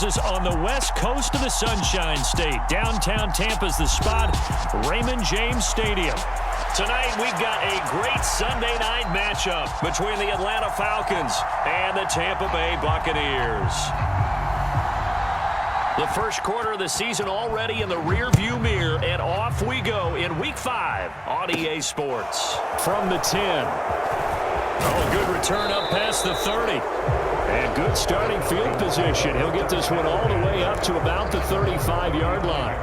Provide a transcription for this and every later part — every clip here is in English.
us on the west coast of the Sunshine State. Downtown Tampa's the spot, Raymond James Stadium. Tonight, we've got a great Sunday night matchup between the Atlanta Falcons and the Tampa Bay Buccaneers. The first quarter of the season already in the rearview mirror, and off we go in Week 5 on EA Sports. From the 10. Oh, good return up past the 30. And good starting field position. He'll get this one all the way up to about the 35-yard line.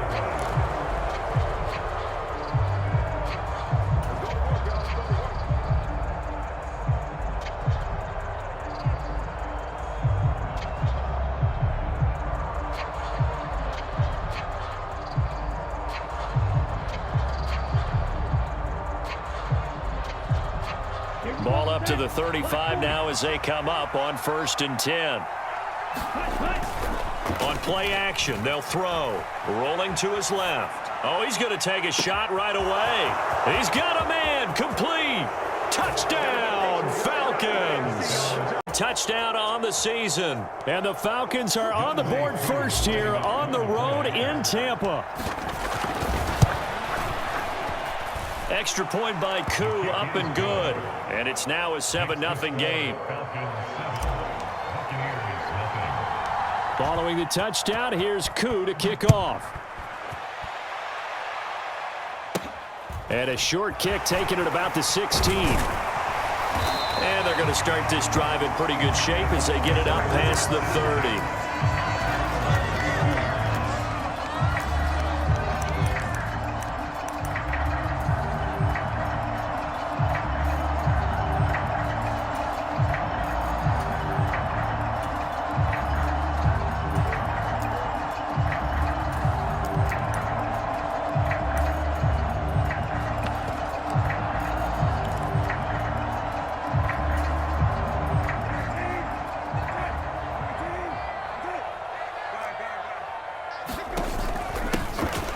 Ball up to the 35 now as they come up on 1st and 10. On play action, they'll throw. Rolling to his left. Oh, he's going to take a shot right away. He's got a man. Complete. Touchdown, Falcons. Touchdown on the season. And the Falcons are on the board first here on the road in Tampa. Extra point by Koo, up and good. And it's now a 7-0 game. Following the touchdown, here's Koo to kick off. And a short kick taken at about the 16. And they're going to start this drive in pretty good shape as they get it up past the 30.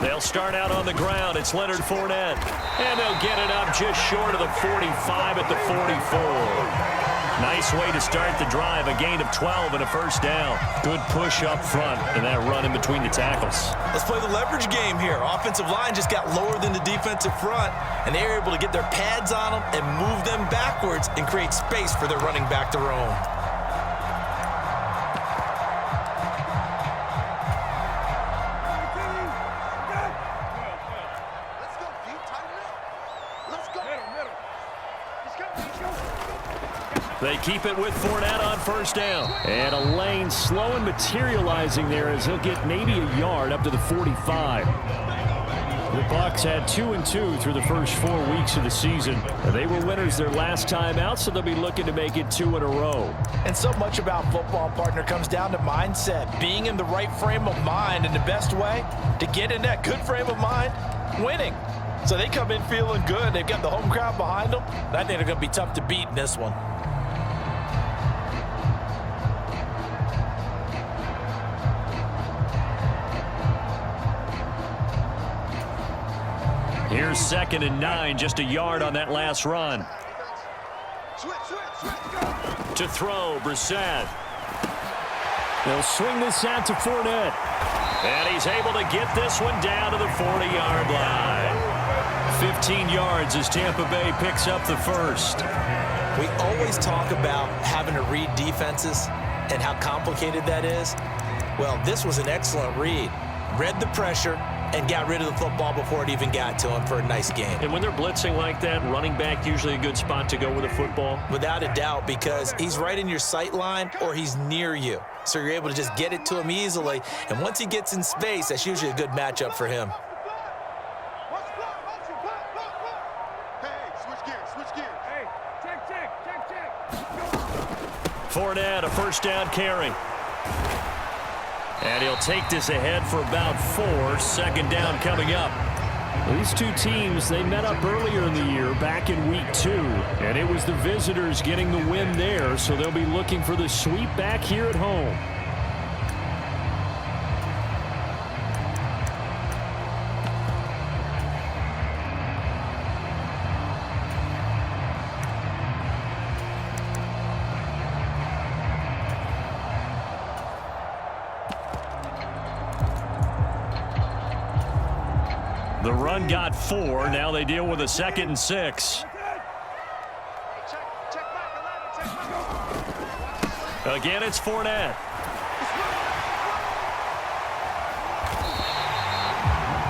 They'll start out on the ground. It's Leonard Fournette. And they'll get it up just short of the 45 at the 44. Nice way to start the drive. A gain of 12 and a first down. Good push up front and that run in between the tackles. Let's play the leverage game here. Offensive line just got lower than the defensive front, and they were able to get their pads on them and move them backwards and create space for their running back to roam. They keep it with Fournette on first down. And a lane slow and materializing there as he'll get maybe a yard up to the 45. The Bucs had 2-2 through the first 4 weeks of the season. They were winners their last time out, so they'll be looking to make it 2 in a row. And so much about football, partner, comes down to mindset. Being in the right frame of mind, and the best way to get in that good frame of mind, winning. So they come in feeling good. They've got the home crowd behind them. And I think they're going to be tough to beat in this one. Here's 2nd and 9, just a yard on that last run. To throw, Brissett. They'll swing this out to Fournette. And he's able to get this one down to the 40-yard line. 15 yards as Tampa Bay picks up the first. We always talk about having to read defenses and how complicated that is. Well, this was an excellent read. Read the pressure and got rid of the football before it even got to him for a nice game. And when they're blitzing like that, running back usually a good spot to go with the football? Without a doubt, because he's right in your sight line or he's near you. So you're able to just get it to him easily. And once he gets in space, that's usually a good matchup for him. Fournette, a first down carry. And he'll take this ahead for about 4. 2nd down coming up. These two teams, they met up earlier in the year, back in Week 2. And it was the visitors getting the win there, so they'll be looking for the sweep back here at home. The run got 4. Now they deal with a 2nd and 6. Again, it's Fournette.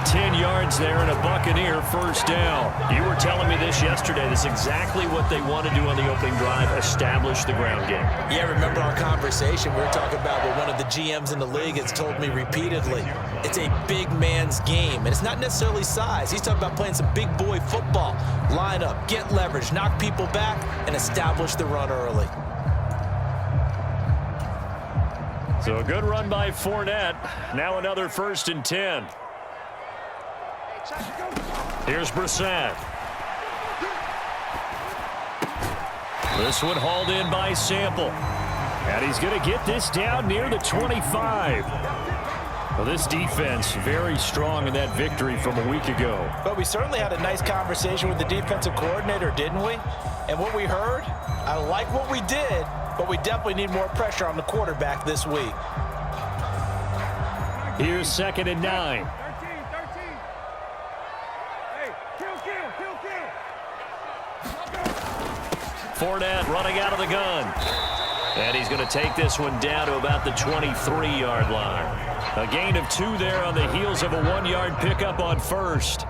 10 yards there and a Buccaneer first down. You were telling me this yesterday. This is exactly what they want to do on the opening drive, establish the ground game. Yeah, remember our conversation. We were talking about what one of the GMs in the league has told me repeatedly. It's a big man's game, and it's not necessarily size. He's talking about playing some big boy football. Line up, get leverage, knock people back, and establish the run early. So a good run by Fournette. Now another 1st and 10. Here's Brissett. This one hauled in by Sample. And he's going to get this down near the 25. Well, this defense very strong in that victory from a week ago. But we certainly had a nice conversation with the defensive coordinator, didn't we? And what we heard, I like what we did, but we definitely need more pressure on the quarterback this week. Here's 2nd and 9. Fournette running out of the gun. And he's going to take this one down to about the 23-yard line. A gain of 2 there on the heels of a 1-yard pickup on first.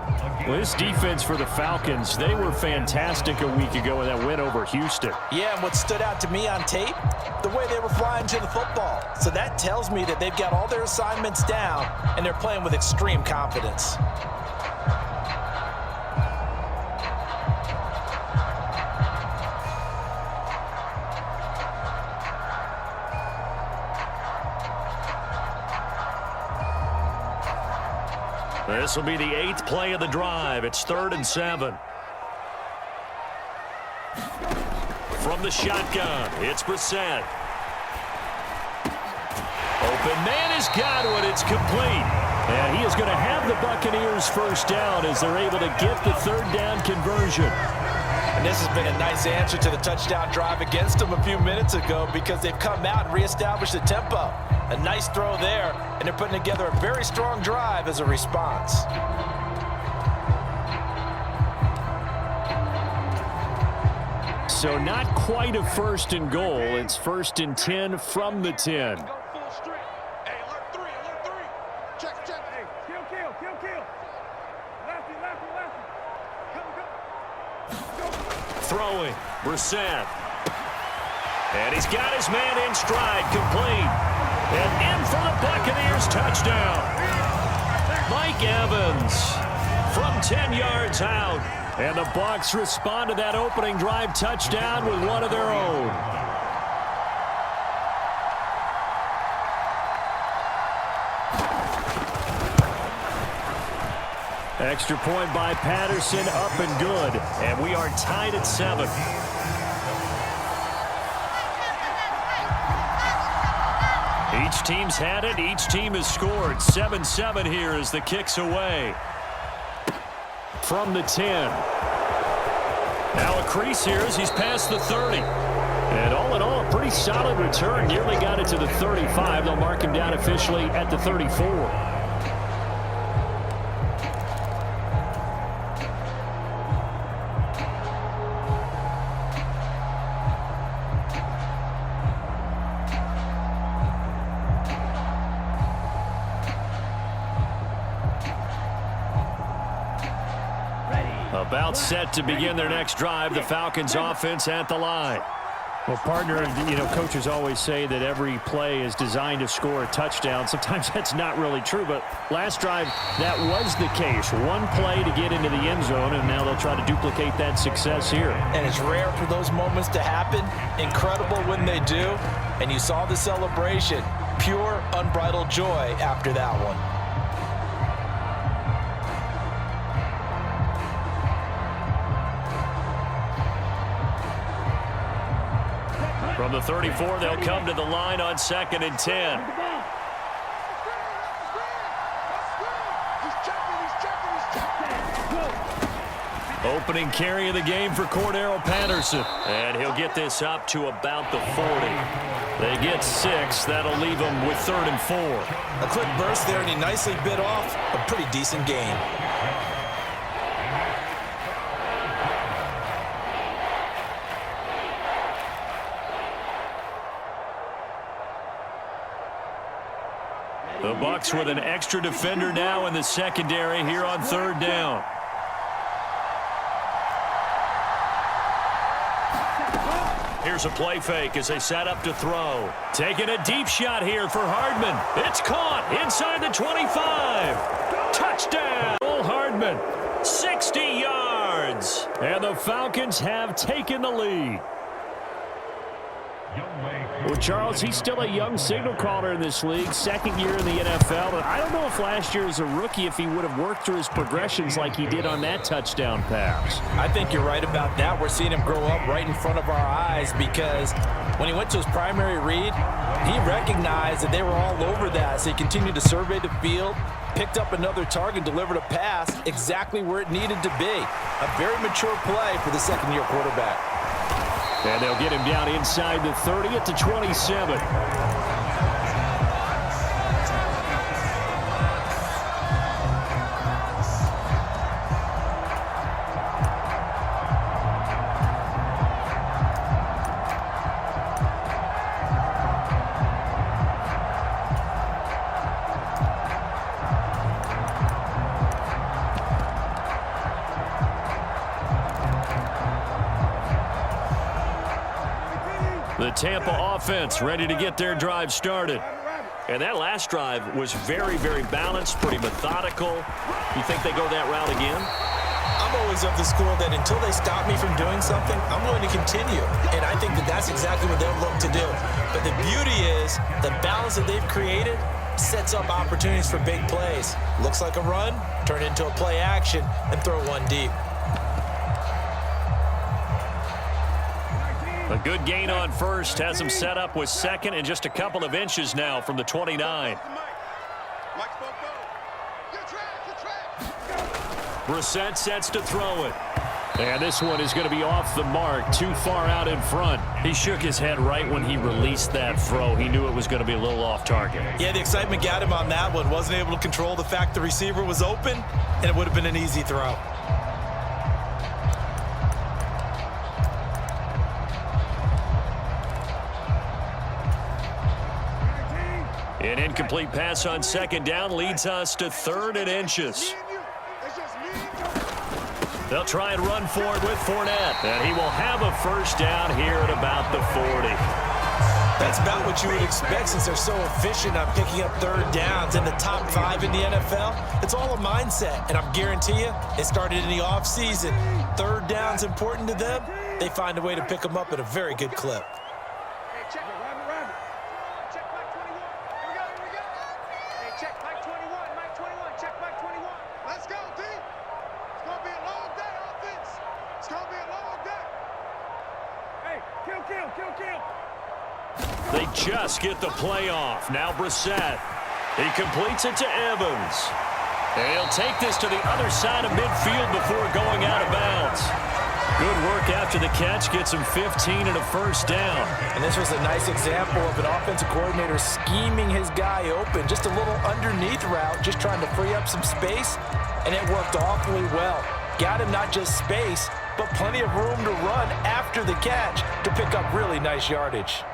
Well, this defense for the Falcons, they were fantastic a week ago in that win over Houston. Yeah, and what stood out to me on tape, the way they were flying to the football. So that tells me that they've got all their assignments down, and they're playing with extreme confidence. This will be the 8th play of the drive. It's 3rd and 7. From the shotgun, it's Brissett. Open man has got one. It's complete. And he is going to have the Buccaneers first down as they're able to get the 3rd down conversion. And this has been a nice answer to the touchdown drive against them a few minutes ago because they've come out and reestablished the tempo. A nice throw there, and they're putting together a very strong drive as a response. So not quite a 1st and goal. It's 1st and 10 from the 10. Throwing, Brissett. And he's got his man in stride, complete. And in for the Buccaneers touchdown. Mike Evans from 10 yards out. And the Bucs respond to that opening drive touchdown with one of their own. Extra point by Patterson, up and good. And we are tied at 7. Each team's had it. Each team has scored. 7-7 here as the kick's away. From the 10. Now a crease here as he's past the 30. And all in all, a pretty solid return. Nearly got it to the 35. They'll mark him down officially at the 34. About set to begin their next drive. The Falcons offense at the line. Well, partner, coaches always say that every play is designed to score a touchdown. Sometimes that's not really true, but last drive, that was the case. One play to get into the end zone, and now they'll try to duplicate that success here. And it's rare for those moments to happen. Incredible when they do. And you saw the celebration. Pure, unbridled joy after that one. From the 34, they'll come to the line on 2nd and 10. Opening carry of the game for Cordero Patterson. And he'll get this up to about the 40. They get 6. That'll leave them with 3rd and 4. A quick burst there, and he nicely bit off a pretty decent gain. Bucs with an extra defender now in the secondary here on 3rd down. Here's a play fake as they set up to throw. Taking a deep shot here for Hardman. It's caught inside the 25. Touchdown! Hardman, 60 yards. And the Falcons have taken the lead. Well, Charles, he's still a young signal caller in this league, 2nd year in the NFL. But I don't know if last year as a rookie, if he would have worked through his progressions like he did on that touchdown pass. I think you're right about that. We're seeing him grow up right in front of our eyes because when he went to his primary read, he recognized that they were all over that. So he continued to survey the field, picked up another target, delivered a pass exactly where it needed to be. A very mature play for the 2nd-year quarterback. And they'll get him down inside the 30 at the 27. The Tampa offense ready to get their drive started. And that last drive was very, very balanced, pretty methodical. You think they go that route again? I'm always of the school that until they stop me from doing something, I'm going to continue. And I think that that's exactly what they'll look to do. But the beauty is the balance that they've created sets up opportunities for big plays. Looks like a run, turn it into a play action, and throw one deep. A good gain on first has him set up with 2nd and just a couple of inches now from the 29. Brissett sets to throw it. And this one is going to be off the mark, too far out in front. He shook his head right when he released that throw. He knew it was going to be a little off target. Yeah, the excitement got him on that one. Wasn't able to control the fact the receiver was open, and it would have been an easy throw. An incomplete pass on 2nd down leads us to 3rd and inches. They'll try and run for it with Fournette, and he will have a 1st down here at about the 40. That's about what you would expect since they're so efficient on picking up 3rd downs in the top 5 in the NFL. It's all a mindset, and I guarantee you, it started in the offseason. 3rd down's important to them. They find a way to pick them up at a very good clip. They just get the play off. Now Brissett. He completes it to Evans. And he'll take this to the other side of midfield before going out of bounds. Good work after the catch. Gets him 15 and a 1st down. And this was a nice example of an offensive coordinator scheming his guy open. Just a little underneath route, just trying to free up some space. And it worked awfully well. Got him not just space, but plenty of room to run after the catch to pick up really nice yardage.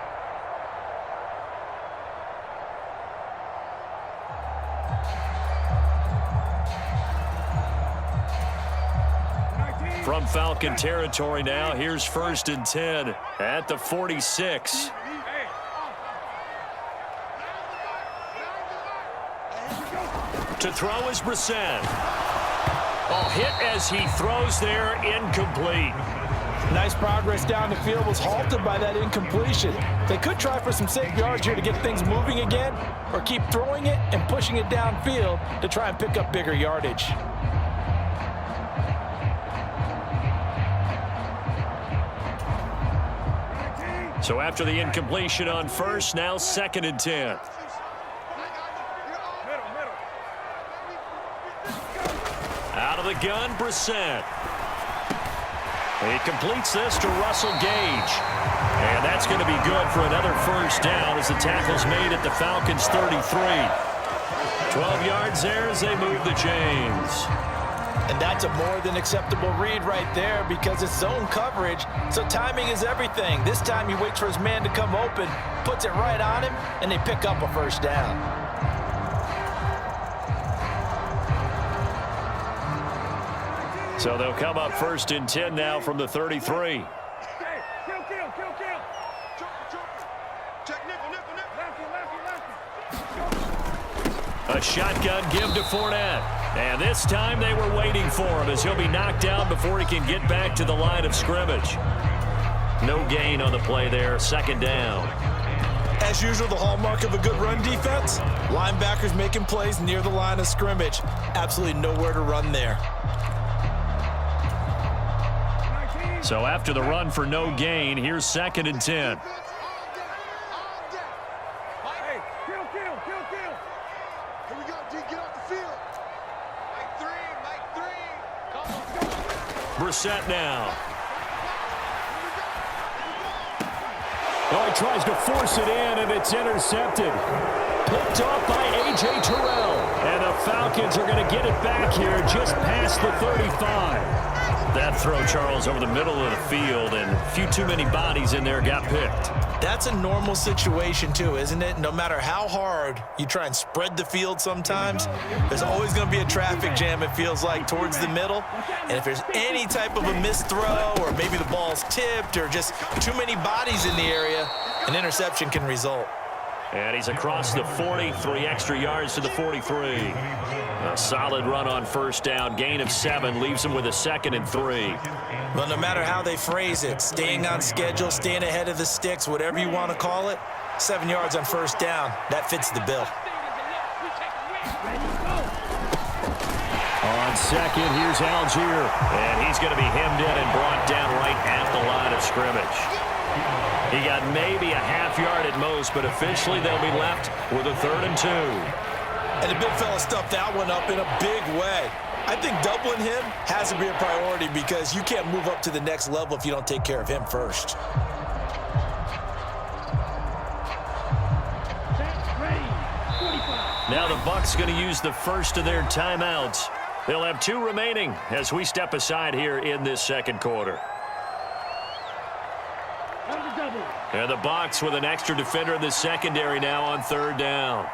From Falcon territory now, here's 1st and 10 at the 46. To throw is Brissett. Oh, hit as he throws there, incomplete. Nice progress down the field, was halted by that incompletion. They could try for some safe yards here to get things moving again, or keep throwing it and pushing it downfield to try and pick up bigger yardage. So after the incompletion on 1st, now 2nd and 10. Out of the gun, Brissett. He completes this to Russell Gage. And that's going to be good for another 1st down as the tackle's made at the Falcons' 33. 12 yards there as they move the chains. And that's a more than acceptable read right there because it's zone coverage, so timing is everything. This time he waits for his man to come open, puts it right on him, and they pick up a 1st down. So they'll come up 1st and 10 now from the 33. A shotgun give to Fournette. And this time they were waiting for him as he'll be knocked down before he can get back to the line of scrimmage. No gain on the play there, 2nd down. As usual, the hallmark of a good run defense, linebackers making plays near the line of scrimmage. Absolutely nowhere to run there. So after the run for no gain, here's 2nd and 10. Brissett now. Oh, he tries to force it in, and it's intercepted. Picked off by A.J. Terrell. And the Falcons are going to get it back here just past the 35. That throw, Charles, over the middle of the field, and a few too many bodies in there got picked. That's a normal situation, too, isn't it? No matter how hard you try and spread the field sometimes, there's always going to be a traffic jam, it feels like, towards the middle. And if there's any type of a missed throw or maybe the ball's tipped or just too many bodies in the area, an interception can result. And he's across the 40, 3 extra yards to the 43. A solid run on 1st down, gain of 7, leaves him with a 2nd and 3. Well, no matter how they phrase it, staying on schedule, staying ahead of the sticks, whatever you want to call it, 7 yards on 1st down, that fits the bill. On 2nd, here's Algier. And he's going to be hemmed in and brought down right at the line of scrimmage. He got maybe a half yard at most, but officially they'll be left with a 3rd and 2. And the big fella stuffed that one up in a big way. I think doubling him has to be a priority because you can't move up to the next level if you don't take care of him first. Now the Bucs going to use the first of their timeouts. They'll have 2 remaining as we step aside here in this 2nd quarter. And the Bucs with an extra defender in the secondary now on 3rd down.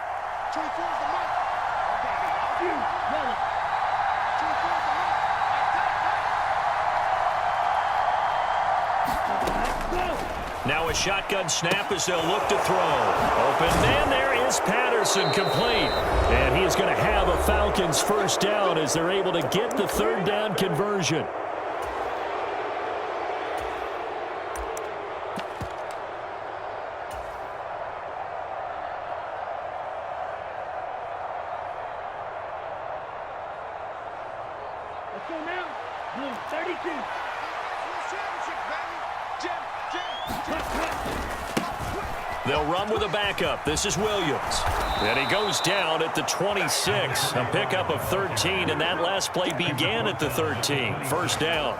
Now a shotgun snap as they'll look to throw. Open man, there is Patterson, complete. And he is going to have a Falcons 1st down as they're able to get the 3rd down conversion. They'll run with a backup. This is Williams. And he goes down at the 26. A pickup of 13, and that last play began at the 13. 1st down.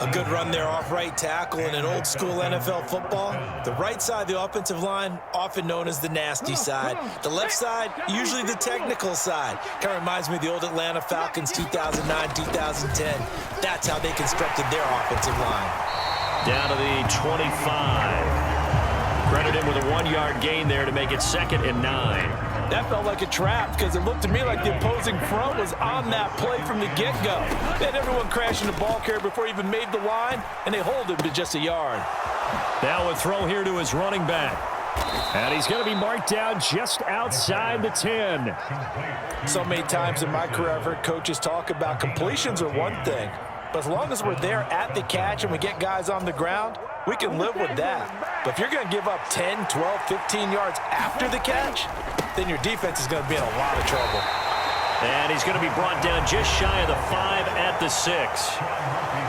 A good run there off right tackle in an old school NFL football. The right side of the offensive line, often known as the nasty side. The left side, usually the technical side. Kind of reminds me of the old Atlanta Falcons 2009, 2010. That's how they constructed their offensive line. Down to the 25. Credit him with a 1-yard gain there to make it 2nd and 9. That felt like a trap because it looked to me like the opposing front was on that play from the get-go. They had everyone crashing the ball carrier before he even made the line, and they hold him to just a yard. Now a throw here to his running back. And he's going to be marked down just outside the 10. So many times in my career I've heard coaches talk about completions are one thing, but as long as we're there at the catch and we get guys on the ground, we can live with that. But if you're going to give up 10, 12, 15 yards after the catch, then your defense is going to be in a lot of trouble. And he's going to be brought down just shy of the 5 at the 6.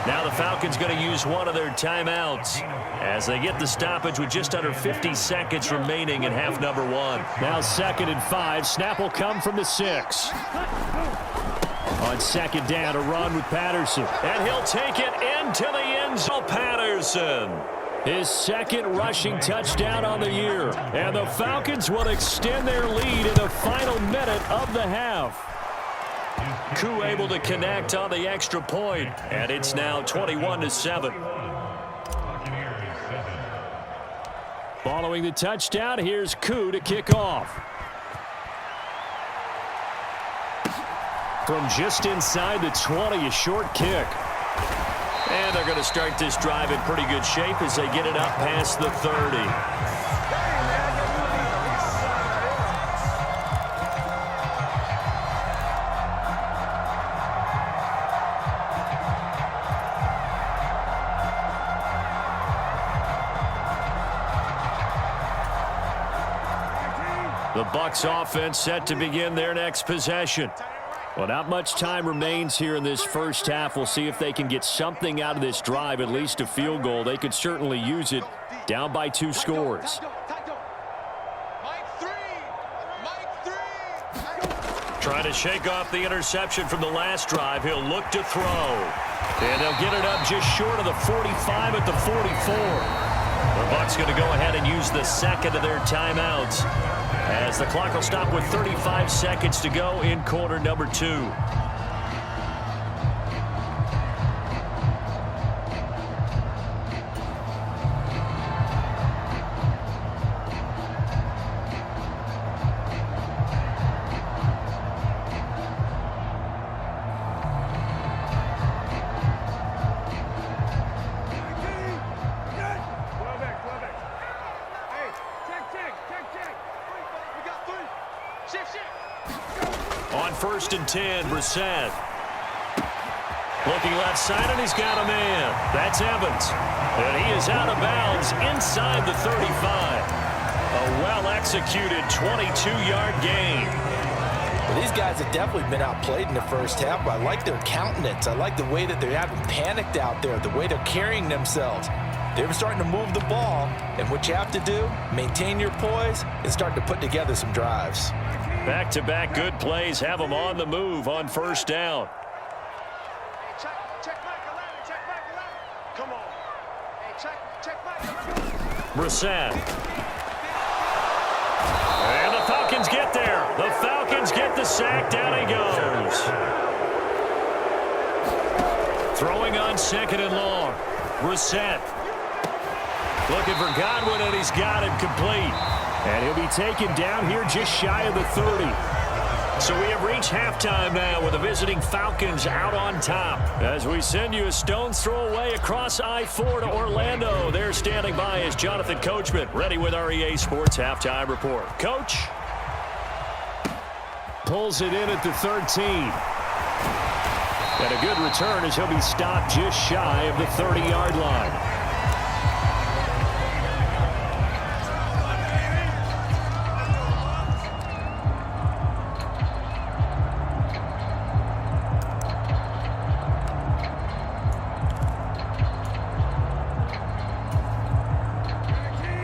Now the Falcons going to use one of their timeouts as they get the stoppage with just under 50 seconds remaining in half number 1. Now 2nd and 5. Snap will come from the 6. On 2nd down, a run with Patterson. And he'll take it into the end zone. Patterson. His 2nd rushing touchdown on the year. And the Falcons will extend their lead in the final minute of the half. Koo able to connect on the extra point, and it's now 21-7. Following the touchdown, here's Koo to kick off. From just inside the 20, a short kick. And they're going to start this drive in pretty good shape as they get it up past the 30. The Bucs offense set to begin their next possession. Well, not much time remains here in this first half. We'll see if they can get something out of this drive, at least a field goal. They could certainly use it, down by 2 scores. Trying to shake off the interception from the last drive. He'll look to throw. And they'll get it up just short of the 45 at the 44. The Bucs going to go ahead and use the second of their timeouts, as the clock will stop with 35 seconds to go in quarter number 2. On 1st and 10, Brissett. Looking left side, and he's got a man. That's Evans. And he is out of bounds inside the 35. A well-executed 22-yard gain. Well, these guys have definitely been outplayed in the first half, but I like their countenance. I like the way that they haven't panicked out there, the way they're carrying themselves. They're starting to move the ball, and what you have to do, maintain your poise and start to put together some drives. Back-to-back good plays have them on the move on 1st down. Come on. Check back. Brissett. And the Falcons get there. The Falcons get the sack. Down he goes. Throwing on 2nd and long. Brissett. Looking for Godwin, and he's got him complete. And he'll be taken down here just shy of the 30. So we have reached halftime now with the visiting Falcons out on top. As we send you a stone's throw away across I-4 to Orlando. There standing by is Jonathan Coachman, ready with our EA Sports Halftime Report. Coach. Pulls it in at the 13. And a good return as he'll be stopped just shy of the 30-yard line.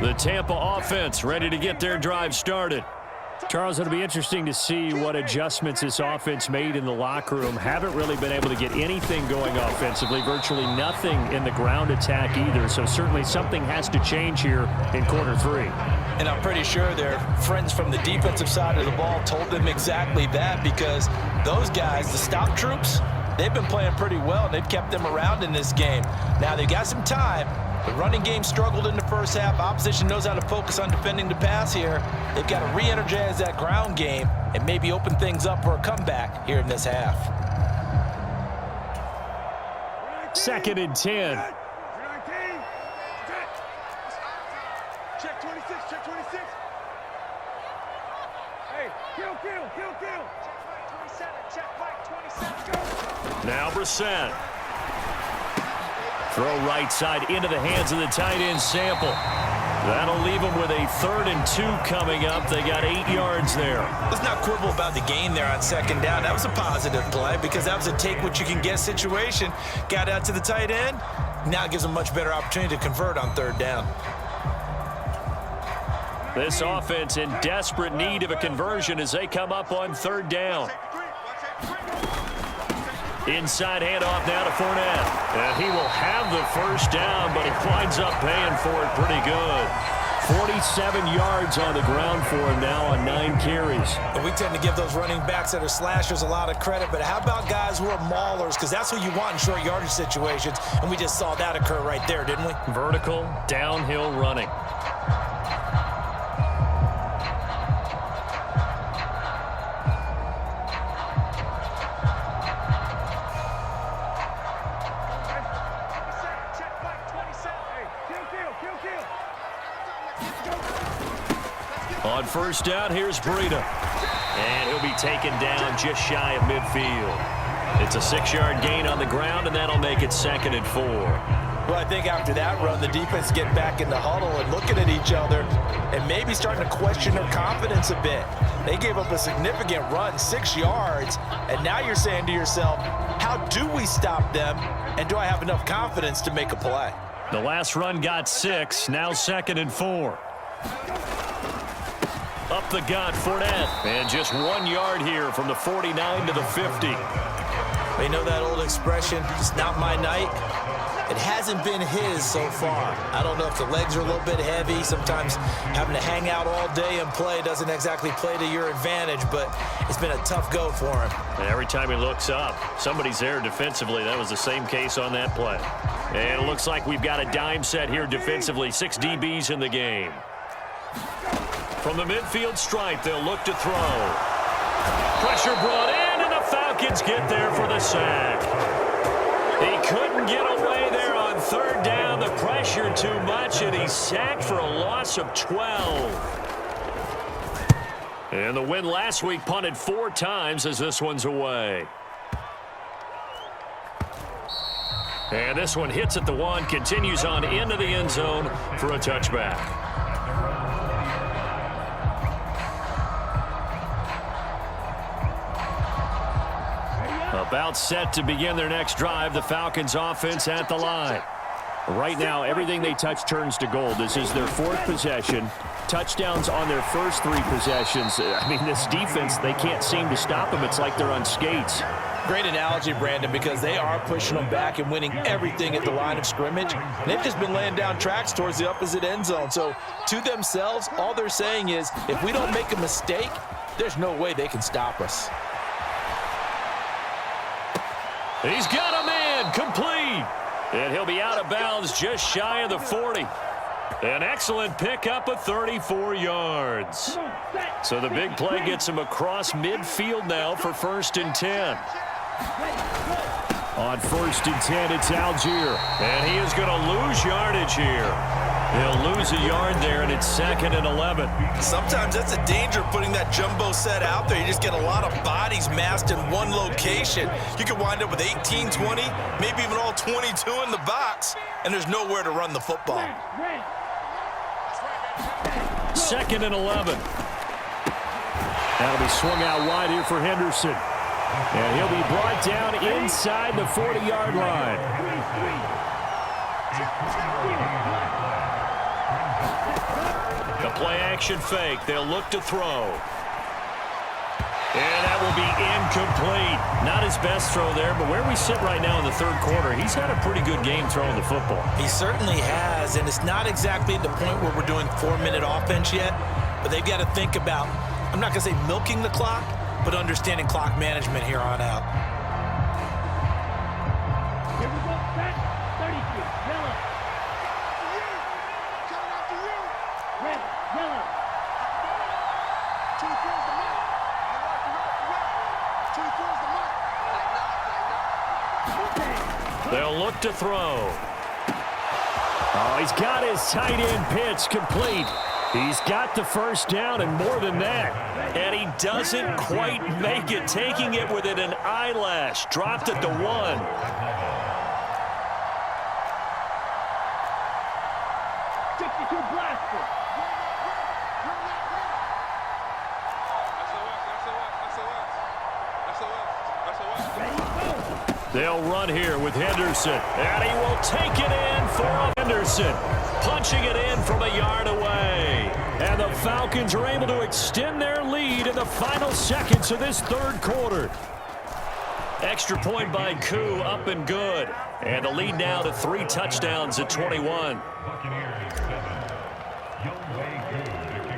The Tampa offense ready to get their drive started. Charles, it'll be interesting to see what adjustments this offense made in the locker room. Haven't really been able to get anything going offensively, virtually nothing in the ground attack either. So certainly something has to change here in quarter 3. And I'm pretty sure their friends from the defensive side of the ball told them exactly that, because those guys, the stop troops, they've been playing pretty well. They've kept them around in this game. Now they got some time. The running game struggled in the first half. Opposition knows how to focus on defending the pass here. They've got to re-energize that ground game and maybe open things up for a comeback here in this half. 2nd and 10. Check 26, check 26. Hey, kill. Check Mike 27, Now Brissett. Throw right side into the hands of the tight end Sample. That'll leave them with a 3rd and 2 coming up. They got 8 yards there. Let's not quibble about the gain there on 2nd down. That was a positive play because that was a take-what-you-can-get situation. Got out to the tight end. Now it gives them a much better opportunity to convert on 3rd down. This offense in desperate need of a conversion as they come up on 3rd down. Inside handoff now to Fournette. And he will have the 1st down, but he winds up paying for it pretty good. 47 yards on the ground for him now on 9 carries. And we tend to give those running backs that are slashers a lot of credit, but how about guys who are maulers? Because that's who you want in short yardage situations, and we just saw that occur right there, didn't we? Vertical, downhill running. On first down, here's Breida. And he'll be taken down just shy of midfield. It's a 6-yard gain on the ground, and that'll make it 2nd and 4. Well, I think after that run, the defense getting back in the huddle and looking at each other and maybe starting to question their confidence a bit. They gave up a significant run, 6 yards, and now you're saying to yourself, how do we stop them, and do I have enough confidence to make a play? The last run got 6, now 2nd and 4. Up the gut, Fournette, and just 1 yard here from the 49 to the 50. You know that old expression, it's not my night? It hasn't been his so far. I don't know if the legs are a little bit heavy. Sometimes having to hang out all day and play doesn't exactly play to your advantage, but it's been a tough go for him. And every time he looks up, somebody's there defensively. That was the same case on that play. And it looks like we've got a dime set here defensively. 6 DBs in the game. From the midfield stripe, they'll look to throw. Pressure brought in, and the Falcons get there for the sack. He couldn't get away there on 3rd down. The pressure too much, and he's sacked for a loss of 12. And the win last week punted 4 times as this one's away. And this one hits at the 1, continues on into the end zone for a touchback. About set to begin their next drive. The Falcons offense at the line. Right now, everything they touch turns to gold. This is their 4th possession. Touchdowns on their first 3 possessions. I mean, this defense, they can't seem to stop them. It's like they're on skates. Great analogy, Brandon, because they are pushing them back and winning everything at the line of scrimmage. And they've just been laying down tracks towards the opposite end zone. So to themselves, all they're saying is, if we don't make a mistake, there's no way they can stop us. He's got a man, complete. And he'll be out of bounds just shy of the 40. An excellent pickup of 34 yards. So the big play gets him across midfield now for 1st and 10. On 1st and 10, it's Algier. And he is going to lose yardage here. He'll lose a yard there, and it's 2nd and 11. Sometimes that's a danger putting that jumbo set out there. You just get a lot of bodies massed in one location. You could wind up with 18, 20, maybe even all 22 in the box, and there's nowhere to run the football. 2nd and 11. That'll be swung out wide here for Henderson. And he'll be brought down inside the 40-yard line. The play-action fake. They'll look to throw. And that will be incomplete. Not his best throw there, but where we sit right now in the 3rd quarter, he's had a pretty good game throwing the football. He certainly has, and it's not exactly at the point where we're doing 4-minute offense yet, but they've got to think about, I'm not going to say milking the clock, but understanding clock management here on out. Here we go, set, 32, yellow. Coming after you. Red, yellow. 2 throws the mark. You're right. 2 throws the mark. They'll look to throw. Oh, he's got his tight end pitch complete. He's got the 1st down and more than that. And he doesn't quite make it, taking it within an eyelash. Dropped at the 1. They'll run here with Henderson, and he will take it in for Henderson, punching it in from a yard away. And the Falcons are able to extend their lead in the final seconds of this 3rd quarter. Extra point by Koo, up and good. And the lead now to 3 touchdowns at 21.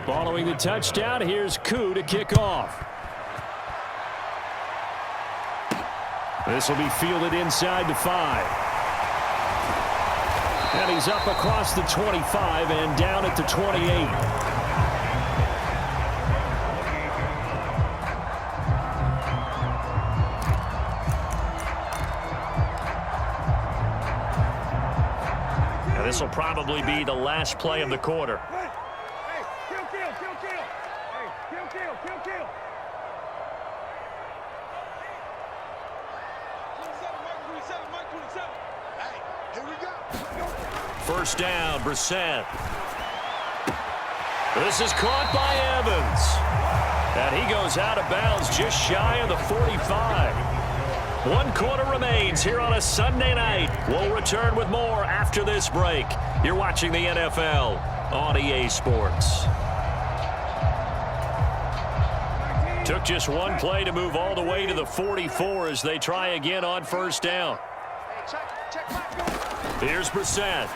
Following the touchdown, here's Koo to kick off. This will be fielded inside the 5. And he's up across the 25 and down at the 28. Now this will probably be the last play of the quarter. Hey, kill. First down, Brissett. This is caught by Evans. And he goes out of bounds just shy of the 45. 1 quarter remains here on a Sunday night. We'll return with more after this break. You're watching the NFL on EA Sports. Took just one play to move all the way to the 44 as they try again on first down. Here's Brissett.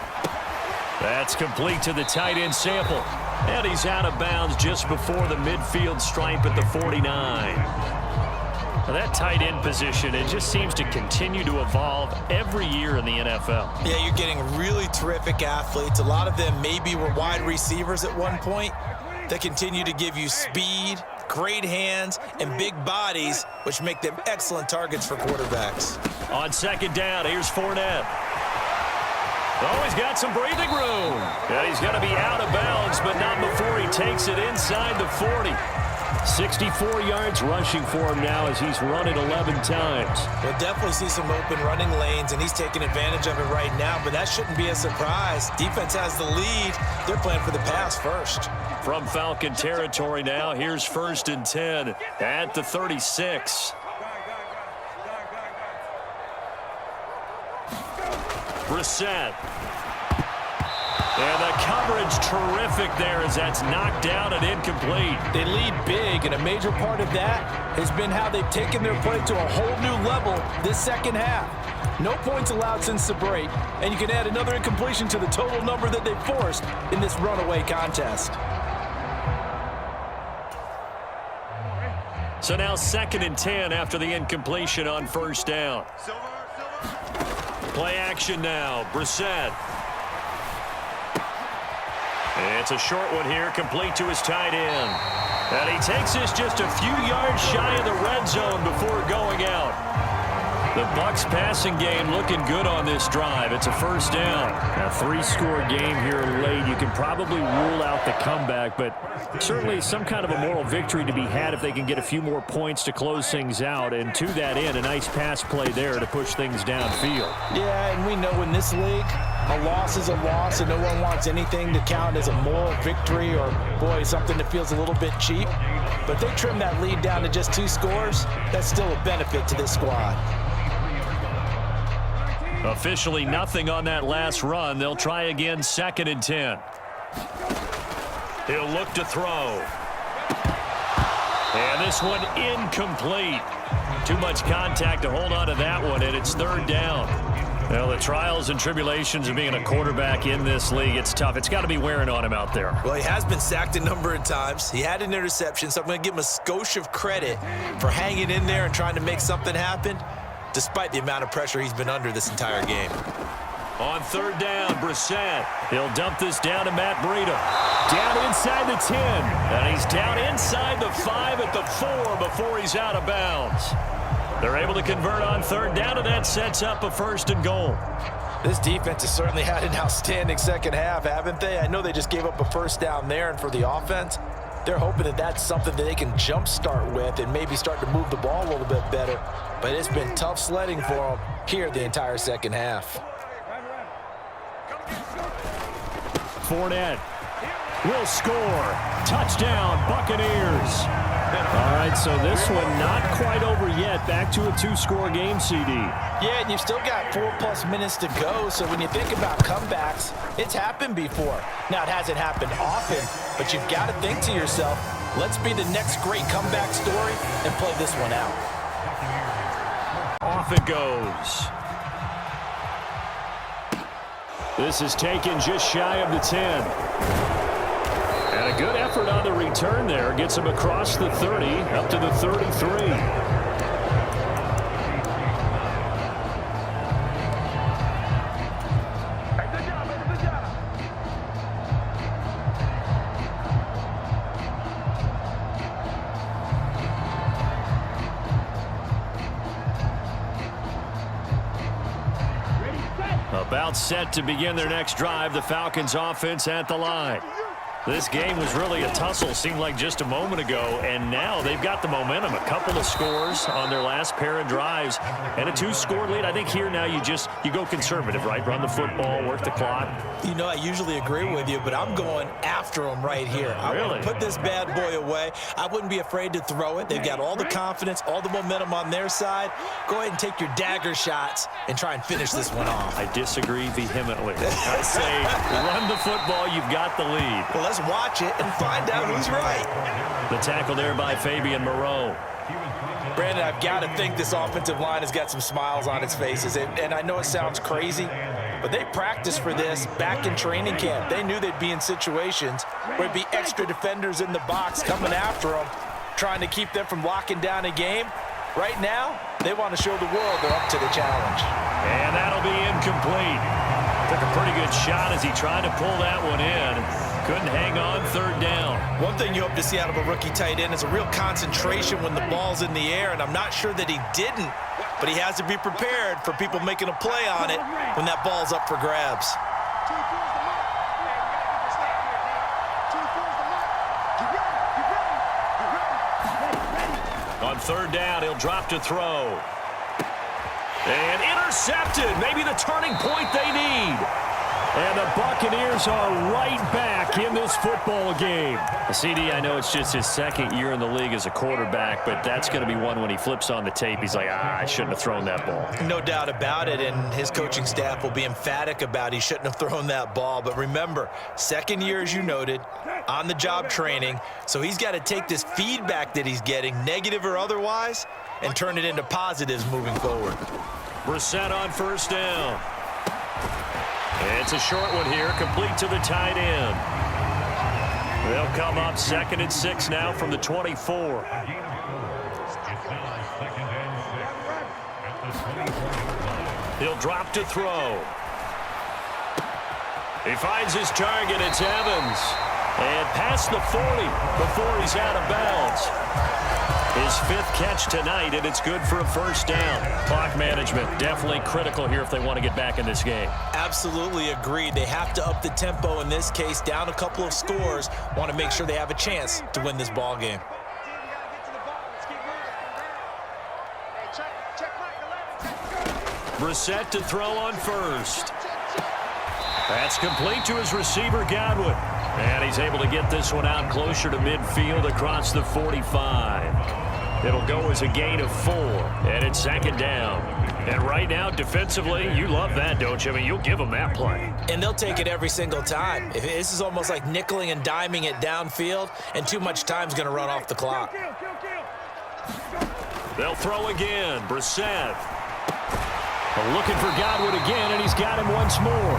That's complete to the tight end Sample. And he's out of bounds just before the midfield stripe at the 49. Now that tight end position, it just seems to continue to evolve every year in the NFL. Yeah, you're getting really terrific athletes. A lot of them maybe were wide receivers at one point. They continue to give you speed, great hands, and big bodies, which make them excellent targets for quarterbacks. On second down, here's Fournette. Oh, he's got some breathing room. And he's going to be out of bounds, but not before he takes it inside the 40. 64 yards rushing for him now as he's run it 11 times. We'll definitely see some open running lanes, and he's taking advantage of it right now, but that shouldn't be a surprise. Defense has the lead. They're playing for the pass first. From Falcon territory now, here's 1st and 10 at the 36. Brissett. And the coverage terrific there as that's knocked down and incomplete. They lead big, and a major part of that has been how they've taken their play to a whole new level this second half. No points allowed since the break, and you can add another incompletion to the total number that they forced in this runaway contest. So now 2nd and 10 after the incompletion on first down. Play action now, Brissett. It's a short one here, complete to his tight end. And he takes this just a few yards shy of the red zone before going out. The Bucs passing game looking good on this drive. It's a first down. A 3-score game here late. You can probably rule out the comeback, but certainly some kind of a moral victory to be had if they can get a few more points to close things out. And to that end, a nice pass play there to push things downfield. Yeah, and we know in this league, a loss is a loss, and no one wants anything to count as a moral victory or, boy, something that feels a little bit cheap. But they trim that lead down to just 2 scores. That's still a benefit to this squad. Officially nothing on that last run. They'll try again 2nd and 10. He'll look to throw. And this one incomplete. Too much contact to hold on to that one, and it's 3rd down. Well, the trials and tribulations of being a quarterback in this league, it's tough. It's got to be wearing on him out there. Well, he has been sacked a number of times. He had an interception, so I'm going to give him a skosh of credit for hanging in there and trying to make something happen, despite the amount of pressure he's been under this entire game. On 3rd down, Brissett. He'll dump this down to Matt Breida. Down inside the 10. And he's down inside the 5 at the 4 before he's out of bounds. They're able to convert on 3rd down, and that sets up a 1st and goal. This defense has certainly had an outstanding second half, haven't they? I know they just gave up a 1st down there, and for the offense, they're hoping that that's something that they can jumpstart with and maybe start to move the ball a little bit better. But it's been tough sledding for them here the entire second half. Fournette will score. Touchdown, Buccaneers. All right, so this one not quite over yet. Back to a 2-score game, CD. Yeah, and you've still got 4+ minutes to go, so when you think about comebacks, it's happened before. Now, it hasn't happened often, but you've got to think to yourself, let's be the next great comeback story and play this one out. Off it goes. This is taken just shy of the 10. And a good effort on the return there. Gets him across the 30, up to the 33. About set to begin their next drive. The Falcons offense at the line. This game was really a tussle, seemed like just a moment ago, and now they've got the momentum. A couple of scores on their last pair of drives, and a 2-score lead. I think here now you go conservative, right? Run the football, work the clock. You know, I usually agree with you, but I'm going after them right here. I want to put this bad boy away. I wouldn't be afraid to throw it. They've got all the confidence, all the momentum on their side. Go ahead and take your dagger shots and try and finish this one off. I disagree vehemently. I say run the football, you've got the lead. Well, let's watch it and find out who's right. The tackle there by Fabian Moreau. Brandon, I've got to think this offensive line has got some smiles on its faces. And I know it sounds crazy, but they practiced for this back in training camp. They knew they'd be in situations where there'd be extra defenders in the box coming after them, trying to keep them from locking down a game. Right now, they want to show the world they're up to the challenge. And that'll be incomplete. Took a pretty good shot as he tried to pull that one in. Couldn't hang on third down. One thing you hope to see out of a rookie tight end is a real concentration when the ball's in the air, and I'm not sure that he didn't, but he has to be prepared for people making a play on it when that ball's up for grabs. On third down, he'll drop to throw. And intercepted. Maybe the turning point they need. And the Buccaneers are right back in this football game. CD, I know it's just his second year in the league as a quarterback, but that's going to be one when he flips on the tape. He's like, I shouldn't have thrown that ball. No doubt about it, and his coaching staff will be emphatic about he shouldn't have thrown that ball. But remember, second year, as you noted, on-the-job training, so he's got to take this feedback that he's getting, negative or otherwise, and turn it into positives moving forward. Brissett on first down. It's a short one here, complete to the tight end. They'll come up 2nd and 6 now from the 24. He'll drop to throw. He finds his target, it's Evans. And past the 40 before he's out of bounds. His 5th catch tonight, and it's good for a first down. Clock management definitely critical here if they want to get back in this game. Absolutely agreed. They have to up the tempo in this case, down a couple of scores. Want to make sure they have a chance to win this ball game. Brissett to throw on first. That's complete to his receiver, Godwin. And he's able to get this one out closer to midfield across the 45. It'll go as a gain of 4, and it's 2nd down. And right now, defensively, you love that, don't you? I mean, you'll give them that play. And they'll take it every single time. This is almost like nickeling and diming it downfield, and too much time's going to run off the clock. They'll throw again. Brissett. Looking for Godwin again, and he's got him once more.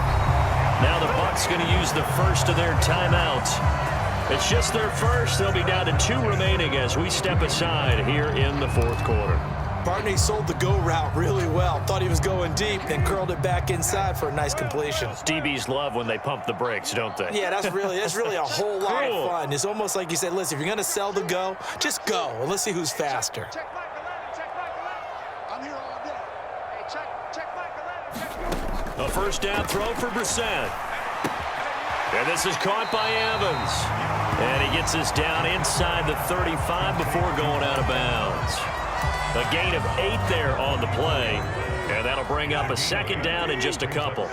Now the Bucs going to use the first of their timeouts. It's just their first. They'll be down to 2 remaining as we step aside here in the 4th quarter. Partner, he sold the go route really well. Thought he was going deep, then curled it back inside for a nice completion. DBs love when they pump the brakes, don't they? Yeah, that's really a whole lot of fun. It's almost like you said, listen, if you're going to sell the go, just go, and let's see who's faster. A first down throw for Brissett. And this is caught by Evans. And he gets this down inside the 35 before going out of bounds. A gain of 8 there on the play. And that'll bring up a 2nd down in just a couple.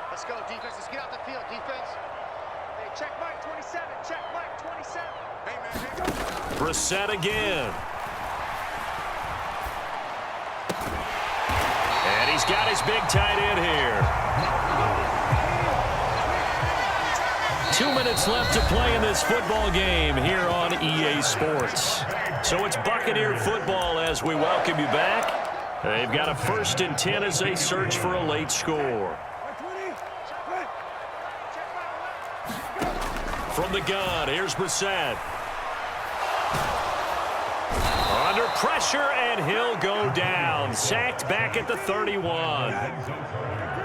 Let's go, defense. Let's get out the field, defense. Hey, check Mike 27. Check Mike 27. Hey, man. Brissett again. And he's got his big tight end here. 2 minutes left to play in this football game here on EA Sports. So it's Buccaneer football as we welcome you back. They've got a 1st and 10 as they search for a late score. From the gun, here's Brissett. Under pressure, and he'll go down. Sacked back at the 31.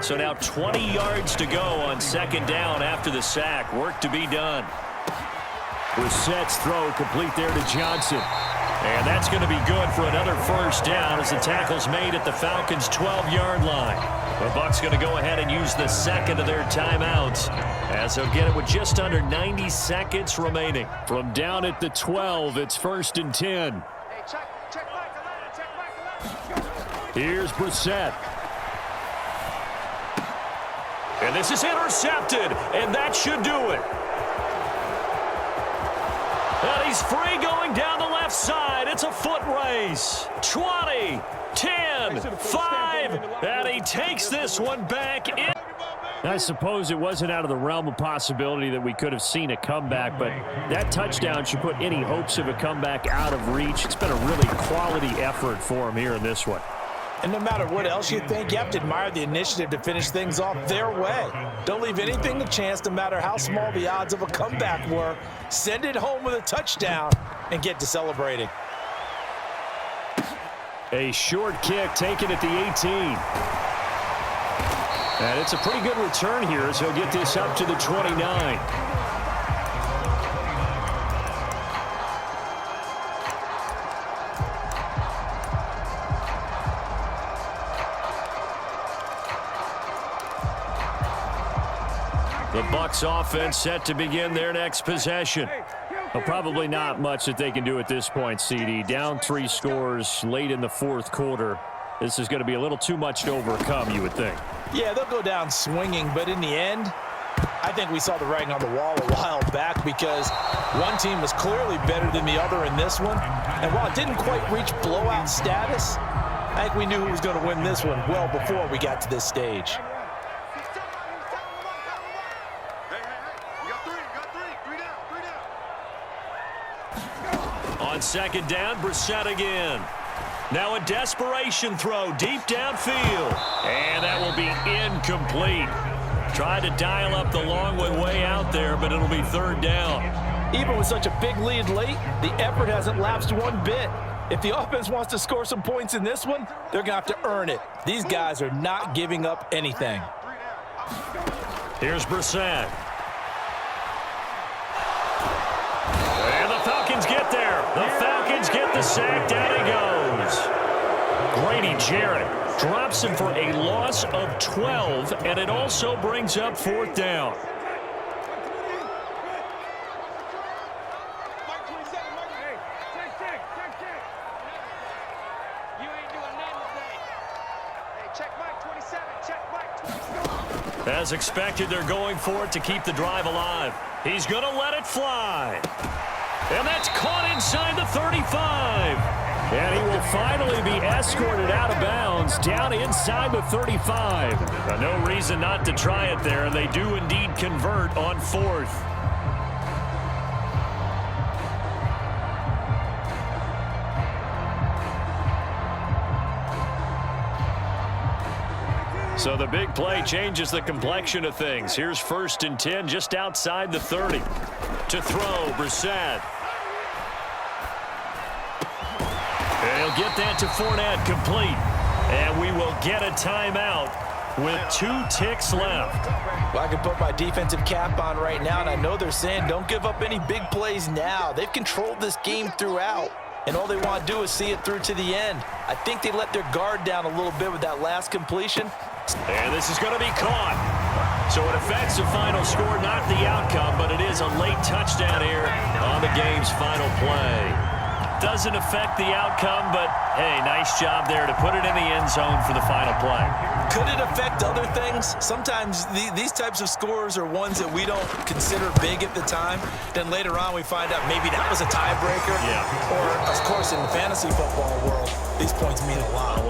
So now 20 yards to go on 2nd down after the sack. Work to be done. Brissett's throw complete there to Johnson. And that's going to be good for another first down as the tackle's made at the Falcons' 12-yard line. The Bucs going to go ahead and use the second of their timeouts as they'll get it with just under 90 seconds remaining. From down at the 12, it's 1st and 10. Hey, check Mike, Atlanta, check Mike, Atlanta. Here's Brissett. And this is intercepted, and that should do it. And he's free going down the left side. It's a foot race. 20, 10, 5, and he takes this one back in. I suppose it wasn't out of the realm of possibility that we could have seen a comeback, but that touchdown should put any hopes of a comeback out of reach. It's been a really quality effort for him here in this one. And no matter what else you think, you have to admire the initiative to finish things off their way. Don't leave anything to chance, no matter how small the odds of a comeback were. Send it home with a touchdown and get to celebrating. A short kick taken at the 18. And it's a pretty good return here as he'll get this up to the 29. The Bucs offense set to begin their next possession. Well, probably not much that they can do at this point, CD. Down 3 scores late in the 4th quarter. This is going to be a little too much to overcome, you would think. Yeah, they'll go down swinging, but in the end, I think we saw the writing on the wall a while back because one team was clearly better than the other in this one. And while it didn't quite reach blowout status, I think we knew who was going to win this one well before we got to this stage. On 2nd down, Brissett again. Now a desperation throw deep downfield. And that will be incomplete. Tried to dial up the long one way out there, but it'll be 3rd down. Even with such a big lead late, the effort hasn't lapsed one bit. If the offense wants to score some points in this one, they're going to have to earn it. These guys are not giving up anything. Here's Brissett. And the Falcons get there. The Falcons get the sack. Down he goes. Grady Jarrett drops him for a loss of 12, and it also brings up 4th down. As expected, they're going for it to keep the drive alive. He's going to let it fly. And that's caught inside the 35. And he will finally be escorted out of bounds down inside the 35. No reason not to try it there, and they do indeed convert on 4th. So the big play changes the complexion of things. Here's 1st and 10 just outside the 30. To throw, Brissett. And he'll get that to Fournette, complete. And we will get a timeout with 2 ticks left. Well, I can put my defensive cap on right now, and I know they're saying don't give up any big plays now. They've controlled this game throughout, and all they want to do is see it through to the end. I think they let their guard down a little bit with that last completion. And this is going to be caught. So it affects the final score, not the outcome, but it is a late touchdown here on the game's final play. Doesn't affect the outcome, but, hey, nice job there to put it in the end zone for the final play. Could it affect other things? Sometimes these types of scores are ones that we don't consider big at the time. Then later on we find out maybe that was a tiebreaker. Yeah. Or, of course, in the fantasy football world, these points mean a lot.